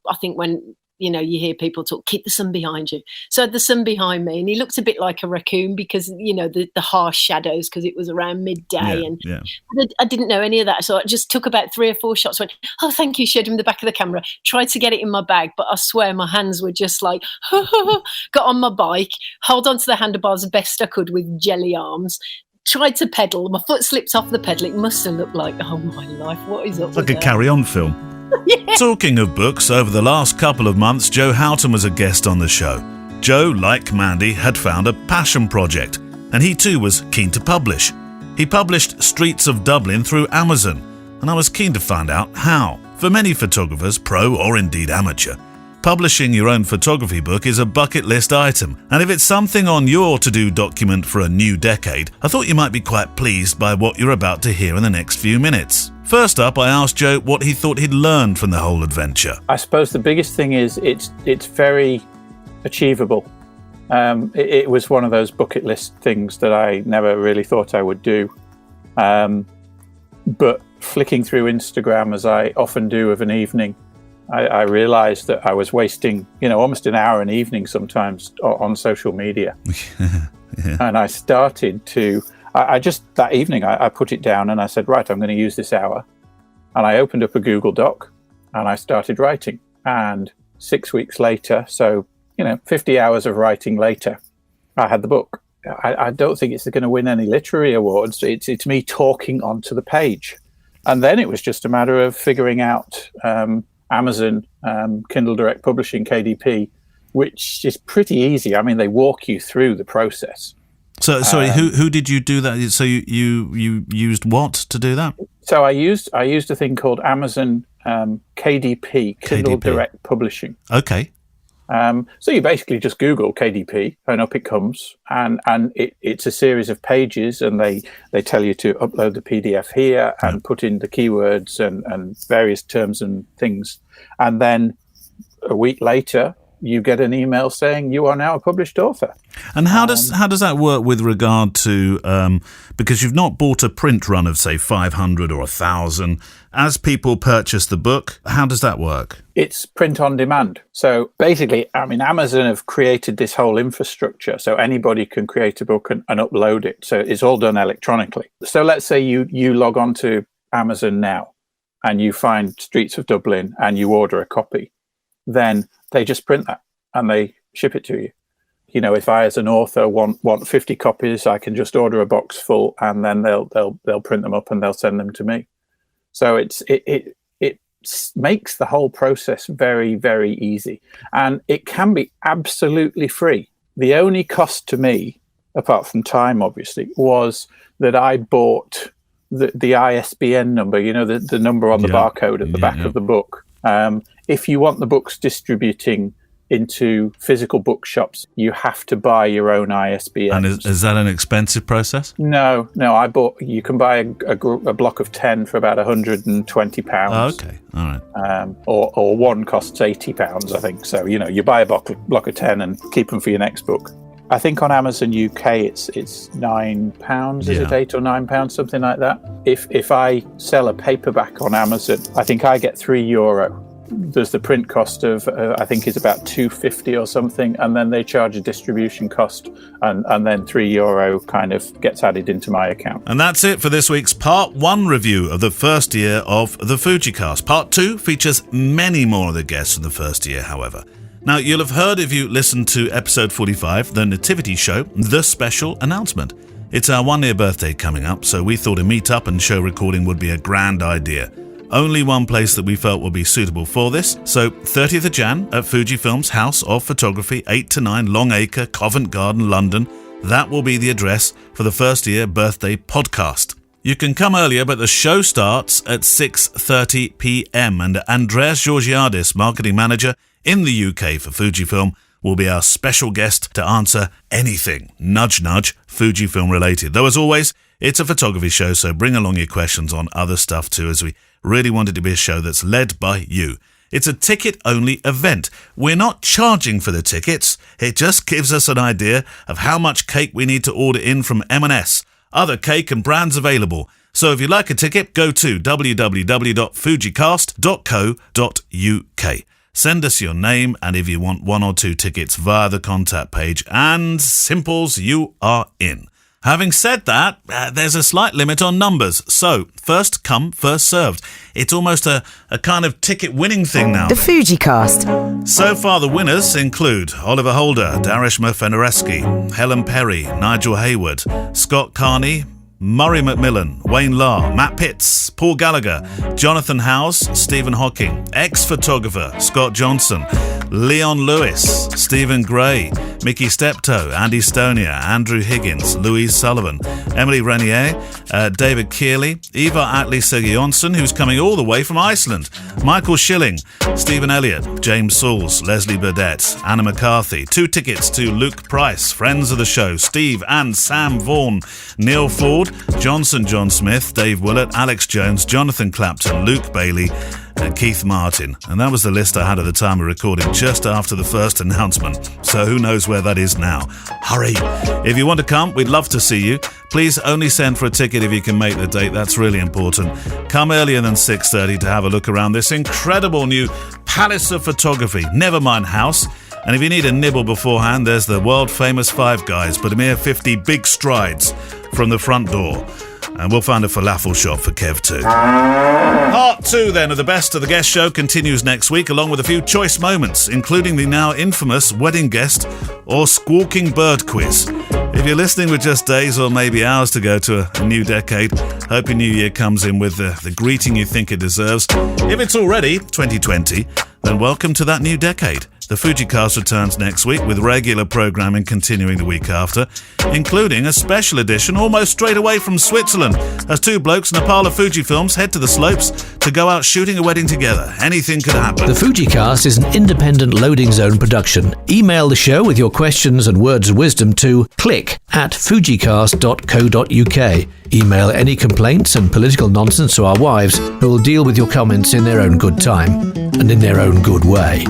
I think when you hear people talk, keep the sun behind you. So I had the sun behind me, and he looked a bit like a raccoon because the harsh shadows, because it was around midday, I didn't know any of that. So I just took about 3 or 4 shots. Went, "Oh, thank you." Showed him the back of the camera. Tried to get it in my bag, but I swear my hands were just like. Got on my bike, hold on to the handlebars as best I could with jelly arms. Tried to pedal. My foot slipped off the pedal. It must have looked like, oh my life, what is up? It's
like a carry-on film. Yeah. Talking of books, over the last couple of months, Joe Houghton was a guest on the show. Joe, like Mandy, had found a passion project, and he too was keen to publish. He published Streets of Dublin through Amazon, and I was keen to find out how. For many photographers, pro or indeed amateur, publishing your own photography book is a bucket list item, and if it's something on your to-do document for a new decade, I thought you might be quite pleased by what you're about to hear in the next few minutes. First up, I asked Joe what he thought he'd learned from the whole adventure.
I suppose the biggest thing is it's very achievable. It was one of those bucket list things that I never really thought I would do. But flicking through Instagram, as I often do of an evening, I realised that I was wasting, almost an hour an evening sometimes on social media. Yeah. And I started to... that evening, I put it down and I said, right, I'm going to use this hour. And I opened up a Google Doc and I started writing. And 6 weeks later, so, 50 hours of writing later, I had the book. I don't think it's going to win any literary awards. It's me talking onto the page. And then it was just a matter of figuring out Amazon, Kindle Direct Publishing, KDP, which is pretty easy. I mean, they walk you through the process.
So, sorry, who did you do that? So you used what to do that?
So I used a thing called Amazon KDP, Kindle Direct Publishing.
Okay.
So you basically just Google KDP and up it comes, and it's a series of pages, and they tell you to upload the PDF here and put in the keywords and various terms and things, and then a week later you get an email saying you are now a published author.
And how does that work with regard to because you've not bought a print run of say 500 or 1,000? As people purchase the book, how does that work?
It's print on demand. So basically, Amazon have created this whole infrastructure, so anybody can create a book and upload it. So it's all done electronically. So let's say you log on to Amazon now and you find Streets of Dublin and you order a copy. Then they just print that and they ship it to you. If I as an author want 50 copies, I can just order a box full and then they'll print them up and they'll send them to me. So it makes the whole process very, very easy, and it can be absolutely free. The only cost to me, apart from time, obviously, was that I bought the ISBN number. The number on the barcode at the back of the book. If you want the books distributing into physical bookshops, you have to buy your own ISBN.
And is that an expensive process?
No. You can buy a block of 10 for about £120.
Oh, okay, all right.
Or one costs £80, I think. So you buy a block of 10 and keep them for your next book. I think on Amazon UK it's £9. Is it £8 or £9, something like that? If I sell a paperback on Amazon, I think I get €3. There's the print cost of I think is about £2.50 or something, and then they charge a distribution cost, and then €3 kind of gets added into my account.
And that's it for this week's Part 1 review of the first year of the FujiCast. Part 2 features many more of the guests from the first year, however. Now, you'll have heard, if you listened to episode 45, the Nativity Show, the special announcement. It's our 1-year birthday coming up, so we thought a meet-up and show recording would be a grand idea. Only one place that we felt would be suitable for this, so 30th of Jan at Fujifilm's House of Photography, 8 to 9 Longacre, Covent Garden, London. That will be the address for the first year birthday podcast. You can come earlier, but the show starts at 6:30 p.m. and Andreas Georgiadis, marketing manager in the UK for Fujifilm, will be our special guest to answer anything, nudge nudge, Fujifilm related. Though as always, it's a photography show, so bring along your questions on other stuff too, as we really want it to be a show that's led by you. It's a ticket-only event. We're not charging for the tickets. It just gives us an idea of how much cake we need to order in from M&S. Other cake and brands available. So if you'd like a ticket, go to www.fujicast.co.uk. Send us your name, and if you want 1 or 2 tickets via the contact page, and simples, you are in. Having said that, there's a slight limit on numbers, so first come, first served. It's almost a kind of ticket-winning thing now.
The FujiCast.
So far, the winners include Oliver Holder, Darishma Fenereski, Helen Perry, Nigel Hayward, Scott Carney, Murray Macmillan, Wayne Lahr, Matt Pitts, Paul Gallagher, Jonathan Howes, Stephen Hocking, ex-photographer Scott Johnson, Leon Lewis, Stephen Gray, Mickey Steptoe, Andy Stonia, Andrew Higgins, Louise Sullivan, Emily Renier, David Kearley, Eva Atley Sigurjonsson, who's coming all the way from Iceland, Michael Schilling, Stephen Elliott, James Sauls, Leslie Burdett, Anna McCarthy, 2 tickets to Luke Price, friends of the show, Steve and Sam Vaughan, Neil Ford, Johnson John Smith, Dave Willett, Alex Jones, Jonathan Clapton, Luke Bailey, and Keith Martin. And that was the list I had at the time of recording, just after the first announcement. So who knows where that is now. Hurry! If you want to come, we'd love to see you. Please only send for a ticket if you can make the date. That's really important. Come earlier than 6:30 to have a look around this incredible new Palace of Photography, Nevermind House. And if you need a nibble beforehand, there's the world-famous Five Guys, but a mere 50 big strides from the front door. And we'll find a falafel shop for Kev too. Part 2 then of the Best of the Guest show continues next week, along with a few choice moments, including the now infamous wedding guest or squawking bird quiz. If you're listening with just days or maybe hours to go to a new decade, hope your new year comes in with the greeting you think it deserves. If it's already 2020, then welcome to that new decade. The FujiCast returns next week with regular programming continuing the week after, including a special edition almost straight away from Switzerland, as 2 blokes and a pile of Fujifilms head to the slopes to go out shooting a wedding together. Anything could happen.
The FujiCast is an independent loading zone production. Email the show with your questions and words of wisdom to click@fujicast.co.uk. Email any complaints and political nonsense to our wives, who will deal with your comments in their own good time and in their own good way.